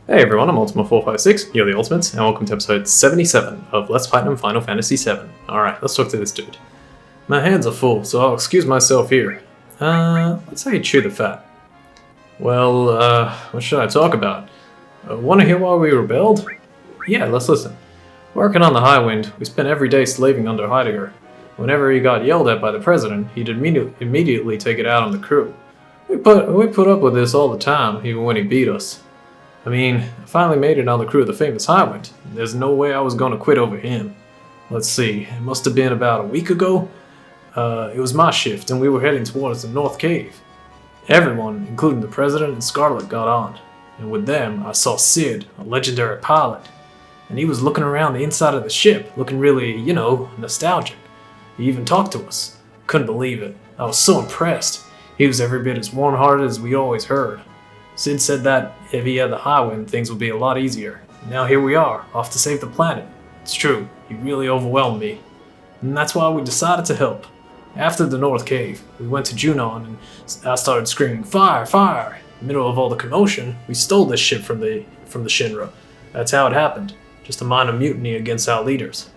Hey everyone, I'm Ultima456, you're the Ultimates, and welcome to episode 77 of Let's Platinum Final Fantasy VII. Alright, let's talk to this dude. My hands are full, so I'll excuse myself here. Let's say chew the fat. Well, what should I talk about? Wanna hear why we rebelled? Yeah, let's listen. Working on the Highwind, we spent every day slaving under Heidegger. Whenever he got yelled at by the president, he'd immediately take it out on the crew. We put up with this all the time, even when he beat us. I mean, I finally made it on the crew of the famous Highwind. There's no way I was going to quit over him. Let's see, it must have been about a week ago. It was my shift, and we were heading towards the North Cave. Everyone, including the President and Scarlet, got on. And with them, I saw Sid, a legendary pilot. And he was looking around the inside of the ship, looking really, nostalgic. He even talked to us. Couldn't believe it. I was so impressed. He was every bit as warm-hearted as we always heard. Sid said that if he had the Highwind, things would be a lot easier. Now here we are, off to save the planet. It's true, he really overwhelmed me. And that's why we decided to help. After the North Cave, we went to Junon and I started screaming, "Fire, fire!" In the middle of all the commotion, we stole this ship from the Shinra. That's how it happened, just a minor mutiny against our leaders.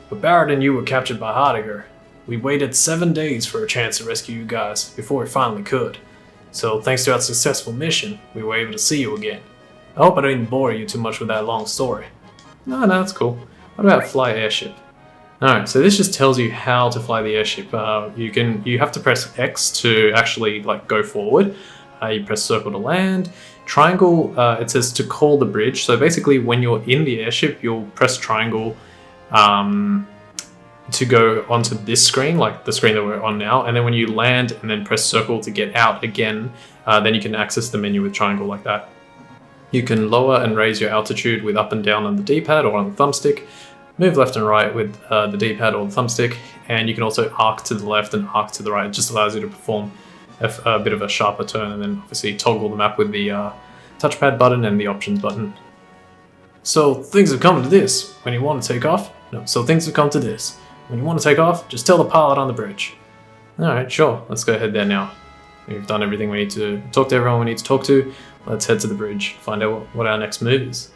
But Barrett and you were captured by Heidegger. We waited 7 days for a chance to rescue you guys, before we finally could. So thanks to our successful mission, we were able to see you again. I hope I didn't bore you too much with that long story. No, that's cool. What about fly airship? Alright, so this just tells you how to fly the airship. You have to press X to actually go forward. You press circle to land. Triangle, it says to call the bridge. So basically when you're in the airship, you'll press triangle to go onto this screen, like the screen that we're on now, and then when you land and then press circle to get out again, then you can access the menu with triangle like that. You can lower and raise your altitude with up and down on the D-pad or on the thumbstick, move left and right with the D-pad or the thumbstick, and you can also arc to the left and arc to the right. It just allows you to perform a bit of a sharper turn, and then obviously toggle the map with the touchpad button and the options button. So things have come to this. When you want to take off? No, so things have come to this. When you want to take off, just tell the pilot on the bridge. Alright, sure, let's go ahead there now. We've done everything we need to talk to everyone we need to talk to. Let's head to the bridge, find out what our next move is.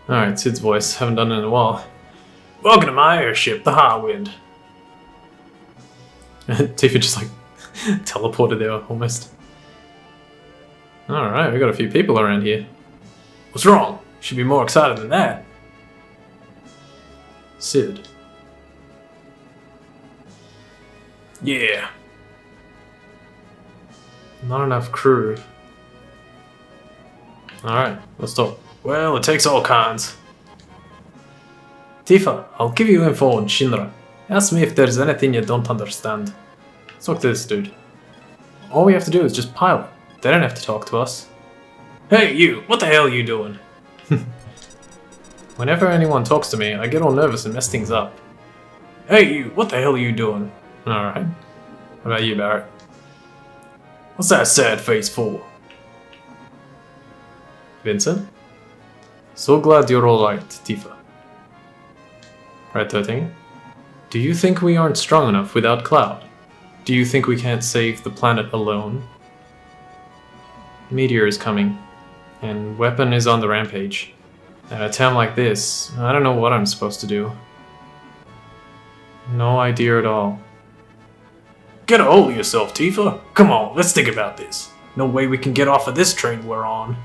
Alright, Sid's voice, haven't done it in a while. Welcome to my airship, the Highwind. Tifa just teleported there almost. Alright, we got a few people around here. What's wrong? Should be more excited than that. Sid. Yeah. Not enough crew. Alright, let's talk. Well, it takes all kinds. Tifa, I'll give you info on Shinra. Ask me if there's anything you don't understand. Let's talk to this dude. All we have to do is just pilot. They don't have to talk to us. Hey you, what the hell are you doing? Whenever anyone talks to me, I get all nervous and mess things up. Hey you, what the hell are you doing? Alright. What about you, Barrett? What's that sad face for? Vincent? So glad you're alright, Tifa. Right, 13. Do you think we aren't strong enough without Cloud? Do you think we can't save the planet alone? Meteor is coming, and Weapon is on the rampage. At a time like this, I don't know what I'm supposed to do. No idea at all. Get a hold of yourself, Tifa. Come on, let's think about this. No way we can get off of this train we're on.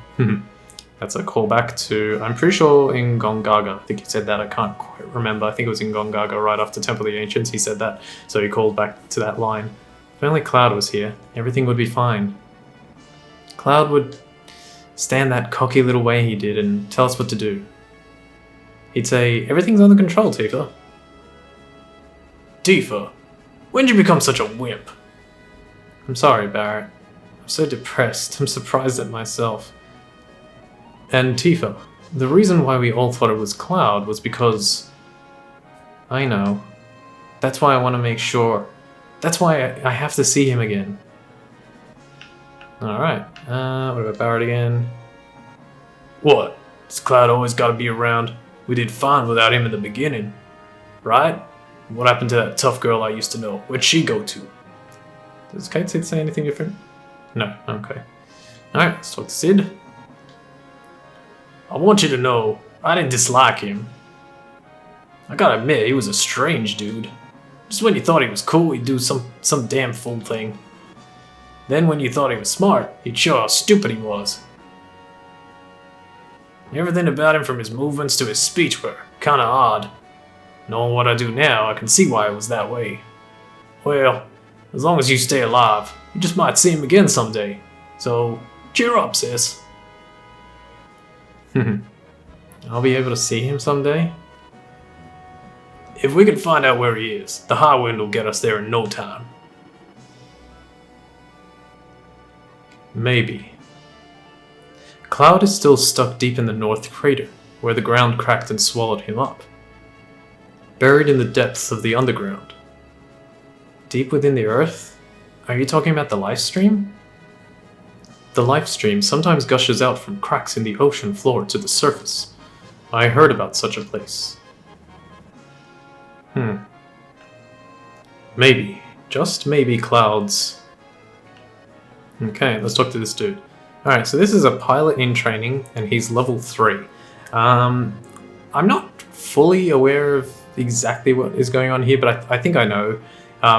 That's a callback to, I'm pretty sure in Gongaga. I think he said that, I can't quite remember. I think it was in Gongaga right after Temple of the Ancients he said that. So he called back to that line. If only Cloud was here, everything would be fine. Cloud would stand that cocky little way he did and tell us what to do. He'd say, everything's under control, Tifa. Tifa, when did you become such a wimp? I'm sorry, Barrett. I'm so depressed. I'm surprised at myself. And Tifa, the reason why we all thought it was Cloud was because... I know. That's why I want to make sure. That's why I have to see him again. Alright, what about Barrett again? What? Does Cloud always gotta be around? We did fine without him in the beginning. Right? What happened to that tough girl I used to know? Where'd she go to? Does Kate say anything different? No, okay. Alright, let's talk to Sid. I want you to know, I didn't dislike him. I gotta admit, he was a strange dude. Just when you thought he was cool, he'd do some damn fool thing. Then when you thought he was smart, he'd show how stupid he was. Everything about him, from his movements to his speech, were kinda odd. Knowing what I do now, I can see why it was that way. Well, as long as you stay alive, you just might see him again someday. So, cheer up, sis. I'll be able to see him someday? If we can find out where he is, the Highwind will get us there in no time. Maybe. Cloud is still stuck deep in the North Crater, where the ground cracked and swallowed him up. Buried in the depths of the underground. Deep within the earth? Are you talking about the life stream? The life stream sometimes gushes out from cracks in the ocean floor to the surface. I heard about such a place. Maybe, just maybe Cloud's... Okay, let's talk to this dude. Alright, so this is a pilot in training, and he's level 3. I'm not fully aware of exactly what is going on here, but I think I know.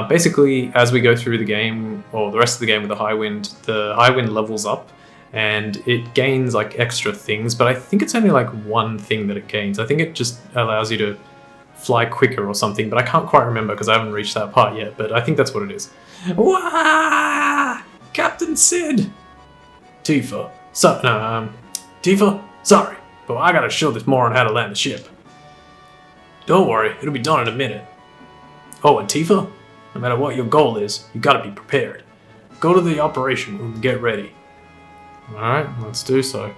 Basically, as we go through the game, or the rest of the game with the Highwind levels up, and it gains like extra things, but I think it's only like one thing that it gains. I think it just allows you to fly quicker or something, but I can't quite remember because I haven't reached that part yet, but I think that's what it is. Wah! Captain Sid! Tifa. Tifa? Sorry, but I gotta show this moron how to land the ship. Don't worry, it'll be done in a minute. Oh, and Tifa? No matter what your goal is, you gotta be prepared. Go to the operation room and get ready. Alright, let's do so.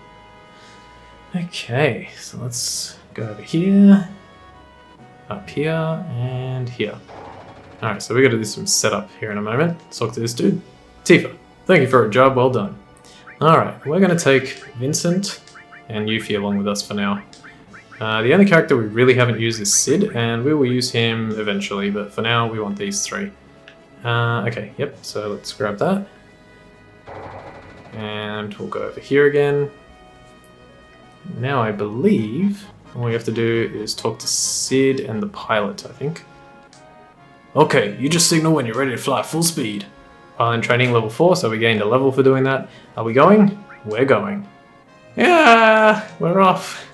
Okay, so let's go over here, up here, and here. Alright, so we gotta do some setup here in a moment. Let's talk to this dude. Tifa, thank you for a job well done. Alright, we're gonna take Vincent and Yuffie along with us for now. The only character we really haven't used is Sid, and we will use him eventually, but for now we want these three. Okay, yep, so let's grab that. And we'll go over here again. Now I believe all we have to do is talk to Sid and the pilot, I think. Okay, you just signal when you're ready to fly full speed. In training level 4, so we gained a level for doing that. Are we going? We're going. Yeah, we're off.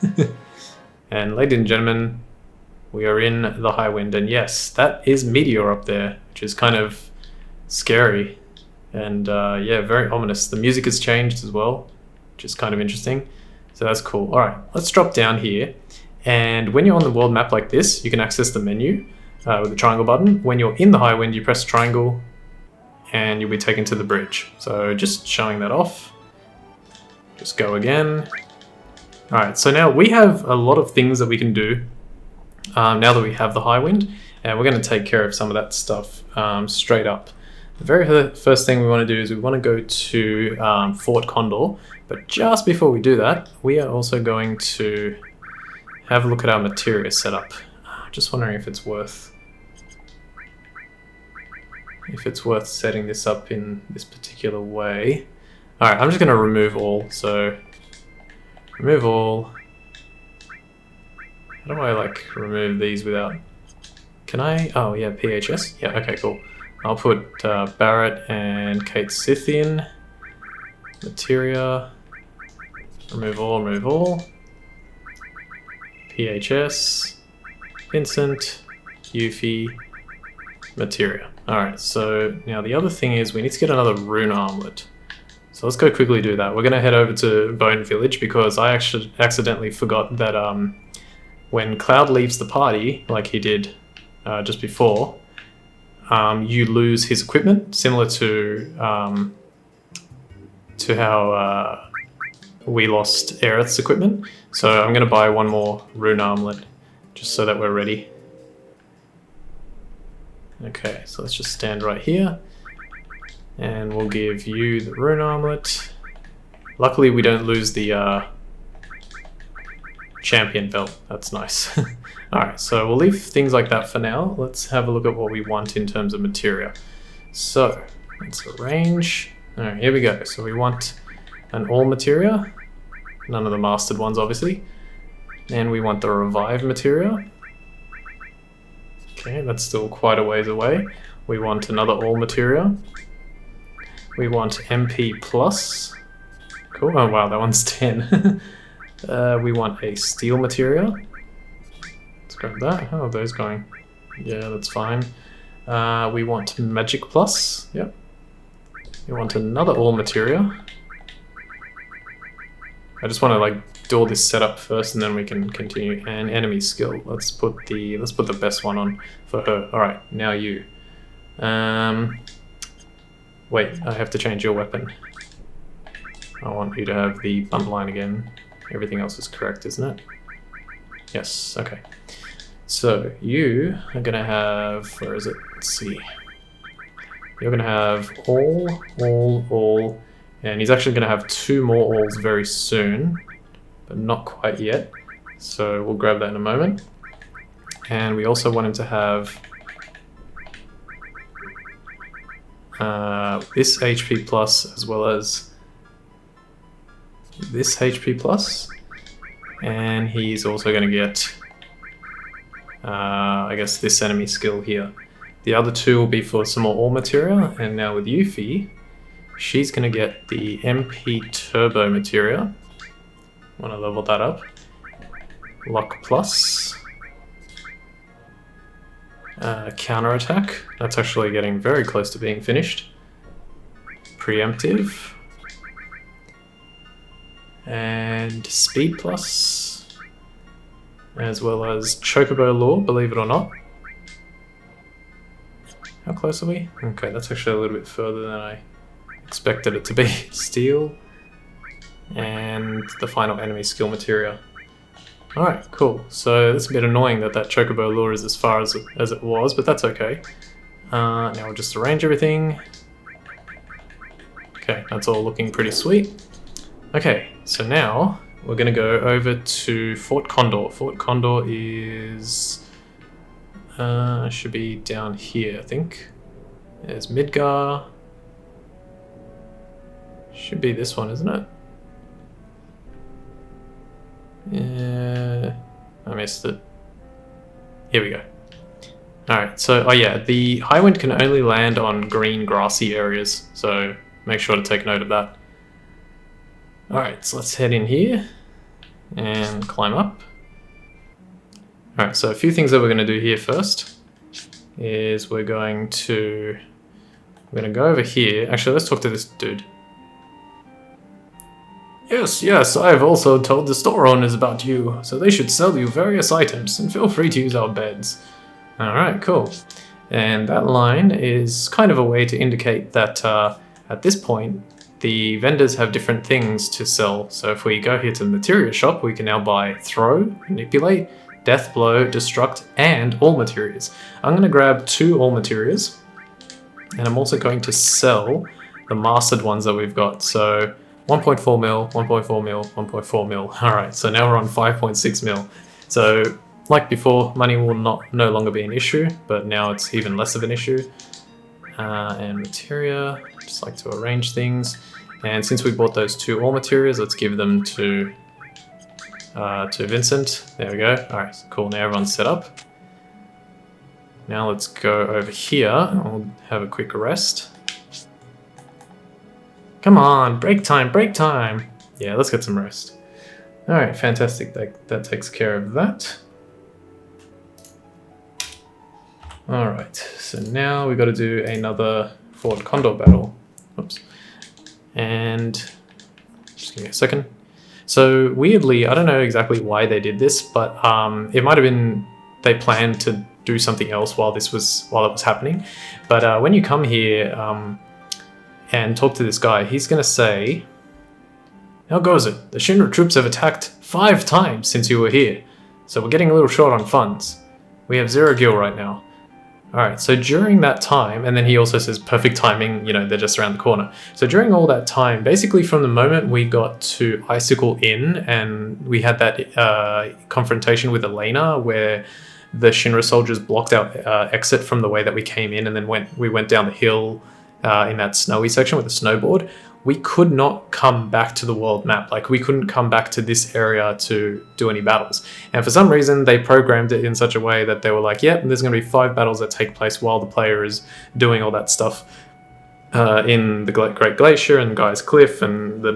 And ladies and gentlemen, we are in the Highwind, and yes, that is Meteor up there, which is kind of scary, and yeah, very ominous. The music has changed as well, which is kind of interesting, so that's cool. Alright, let's drop down here, and when you're on the world map like this, you can access the menu with the triangle button. When you're in the Highwind, you press triangle, and you'll be taken to the bridge. So just showing that off. Just go again. Alright, so now we have a lot of things that we can do now that we have the Highwind, and we're going to take care of some of that stuff straight up. The very first thing we want to do is we want to go to Fort Condor, but just before we do that, we are also going to have a look at our materia setup. Just wondering if it's worth setting this up in this particular way. Alright, I'm just going to remove all, so remove all. How do I like remove these without... Can I? Oh yeah, PHS? Yeah, okay, cool. I'll put Barrett and Kate Scythian. Materia. Remove all, remove all. PHS. Vincent. Yuffie. Materia. Alright, so now the other thing is we need to get another rune armlet. So let's go quickly do that. We're going to head over to Bone Village because I actually accidentally forgot that when Cloud leaves the party, like he did just before, you lose his equipment, similar to how we lost Aerith's equipment. So I'm going to buy one more rune armlet just so that we're ready. Okay, so let's just stand right here. And we'll give you the rune armlet. Luckily we don't lose the champion belt. That's nice. Alright, so we'll leave things like that for now. Let's have a look at what we want in terms of materia. So, let's arrange. Alright, here we go. So we want an all materia. None of the mastered ones, obviously. And we want the revive materia. Okay, that's still quite a ways away. We want another all materia. We want MP plus. Cool. Oh wow, that one's 10. We want a steel materia. Let's grab that. How are those going? Yeah, that's fine. We want magic plus. Yep. We want another all materia. I just want to like do all this setup first, and then we can continue. And enemy skill. Let's put the best one on for her. All right, now you. Wait, I have to change your weapon. I want you to have the bunt line again. Everything else is correct, isn't it? Yes. Okay. So you are gonna have. Where is it? Let's see. You're gonna have all. And he's actually going to have 2 more alls very soon, but not quite yet. So we'll grab that in a moment. And we also want him to have this HP plus as well as this HP plus. And he's also going to get, I guess, this enemy skill here. The other 2 will be for some more all materia. And now with Yuffie, she's going to get the MP Turbo materia. Want to level that up. Lock plus. Counter attack. That's actually getting very close to being finished. Preemptive. And speed plus. As well as Chocobo lore, believe it or not. How close are we? Okay, that's actually a little bit further than I expected it to be. Steel and the final enemy skill materia. Alright, cool. So it's a bit annoying that Chocobo lure is as far as it was, but that's okay. Now we'll just arrange everything. Okay, that's all looking pretty sweet. Okay, so now we're going to go over to Fort Condor. Fort Condor is should be down here, I think. There's Midgar. Should be this one, isn't it? Yeah, I missed it. Here we go. Alright, so, oh yeah, the Highwind can only land on green grassy areas, so make sure to take note of that. Alright, so let's head in here and climb up. Alright, so a few things that we're going to do here first is we're going to go over here. Actually, let's talk to this dude. Yes, I've also told the store owners about you, so they should sell you various items, and feel free to use our beds. Alright, cool. And that line is kind of a way to indicate that at this point, the vendors have different things to sell. So if we go here to the materia shop, we can now buy throw, manipulate, death blow, destruct, and all materials. I'm going to grab 2 all materials, and I'm also going to sell the mastered ones that we've got. So 1.4 mil, 1.4 mil, 1.4 mil. Alright, so now we're on 5.6 mil. So, like before, money will no longer be an issue, but now it's even less of an issue. And materia, just like to arrange things. And since we bought those 2 all materials, let's give them to Vincent. There we go. Alright, cool, now everyone's set up. Now let's go over here, and we'll have a quick rest. Come on, break time, break time! Yeah, let's get some rest. Alright, fantastic, that takes care of that. Alright, so now we got to do another Fort Condor battle. Oops. And, just give me a second. So, weirdly, I don't know exactly why they did this, but it might have been they planned to do something else while it was happening. But when you come here, and talk to this guy, he's going to say, how goes it? The Shinra troops have attacked 5 times since you were here, so we're getting a little short on funds. We have 0 gil right now. Alright, so during that time, and then he also says perfect timing, you know, they're just around the corner. So during all that time, basically from the moment we got to Icicle Inn and we had that confrontation with Elena where the Shinra soldiers blocked our exit from the way that we came in, and then we went down the hill in that snowy section with the snowboard. we could not come back to the world map. Like, we couldn't come back to this area to do any battles. And for some reason, they programmed it in such a way that they were like, yep, there's going to be 5 battles that take place while the player is doing all that stuff in the Great Glacier and Guy's Cliff and the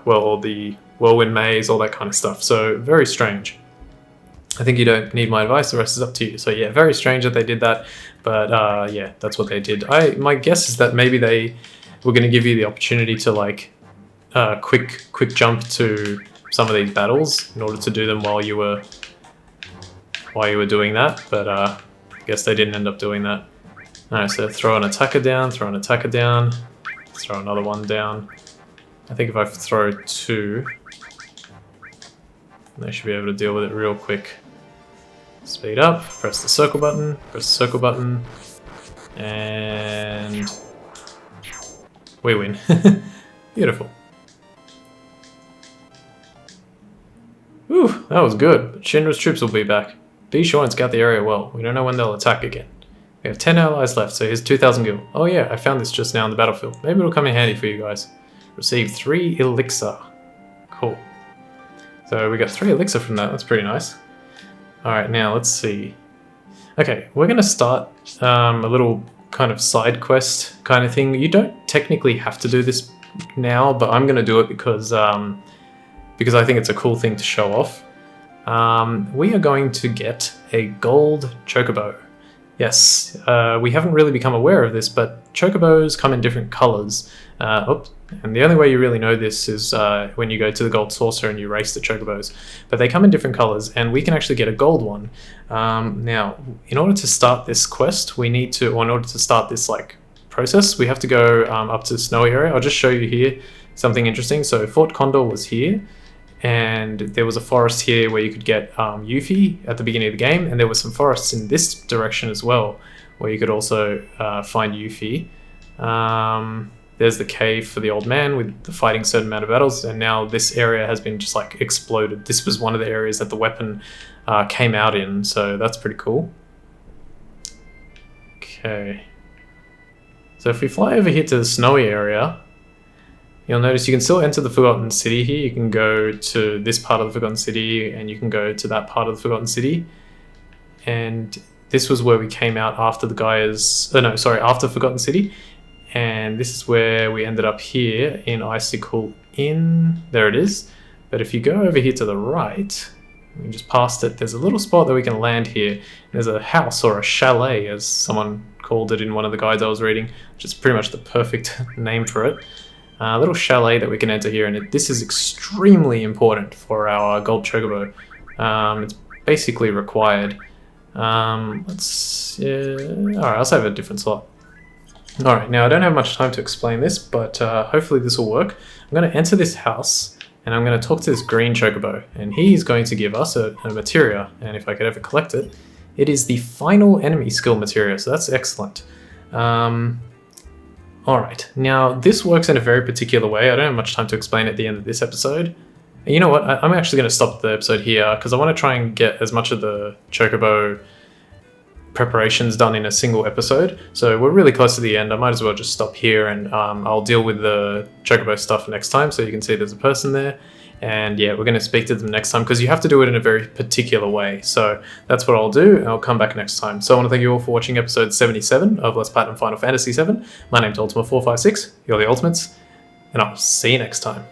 or the Whirlwind Maze, all that kind of stuff. So, very strange. I think you don't need my advice, the rest is up to you. So yeah, very strange that they did that, but yeah, that's what they did. My guess is that maybe they were going to give you the opportunity to like quick jump to some of these battles in order to do them while you were doing that, but I guess they didn't end up doing that. Alright, so throw an attacker down, let's throw another one down. I think if I throw 2, they should be able to deal with it real quick. Speed up, press the circle button, and we win. Beautiful. Whew, that was good. But Shinra's troops will be back. Be sure and scout the area well. We don't know when they'll attack again. We have 10 allies left, so here's 2,000 gil. Oh yeah, I found this just now in the battlefield. Maybe it'll come in handy for you guys. Receive 3 elixir. Cool. So we got 3 elixir from that. That's pretty nice. Alright, now let's see. Okay, we're going to start a little kind of side quest kind of thing. You don't technically have to do this now, but I'm going to do it because I think it's a cool thing to show off. We are going to get a gold Chocobo. Yes, we haven't really become aware of this, but Chocobos come in different colors. And the only way you really know this is when you go to the gold saucer and you race the Chocobos. But they come in different colors, and we can actually get a gold one. Now, in order to start this quest, or in order to start this like process, we have to go up to the snowy area. I'll just show you here something interesting. So Fort Condor was here, and there was a forest here where you could get Yuffie at the beginning of the game, and there were some forests in this direction as well, where you could also find Yuffie. There's the cave for the old man with the fighting certain amount of battles, and now this area has been just like exploded. This was one of the areas that the weapon came out in, so that's pretty cool. Okay. So if we fly over here to the snowy area, you'll notice you can still enter the Forgotten City here. You can go to this part of the Forgotten City, and you can go to that part of the Forgotten City. And this was where we came out after after Forgotten City. And this is where we ended up here in Icicle Inn. There it is. But if you go over here to the right, we just passed it, there's a little spot that we can land here. There's a house, or a chalet, as someone called it in one of the guides I was reading, which is pretty much the perfect name for it. A little chalet that we can enter here, and this is extremely important for our gold Chocobo. It's basically required. Alright, let's have a different slot. Alright, now I don't have much time to explain this, but hopefully this will work. I'm going to enter this house, and I'm going to talk to this green Chocobo, and he's going to give us a materia, and if I could ever collect it, it is the final enemy skill materia, so that's excellent. Alright, now this works in a very particular way. I don't have much time to explain at the end of this episode. And you know what, I'm actually going to stop the episode here, because I want to try and get as much of the Chocobo preparations done in a single episode. So we're really close to the end. I might as well just stop here, and I'll deal with the Chocobo stuff next time, so you can see there's a person there. And yeah, we're going to speak to them next time, because you have to do it in a very particular way. So that's what I'll do, and I'll come back next time. So I want to thank you all for watching episode 77 of Let's Platinum Final Fantasy VII. My name's Ultima456, you're the Ultimates, and I'll see you next time.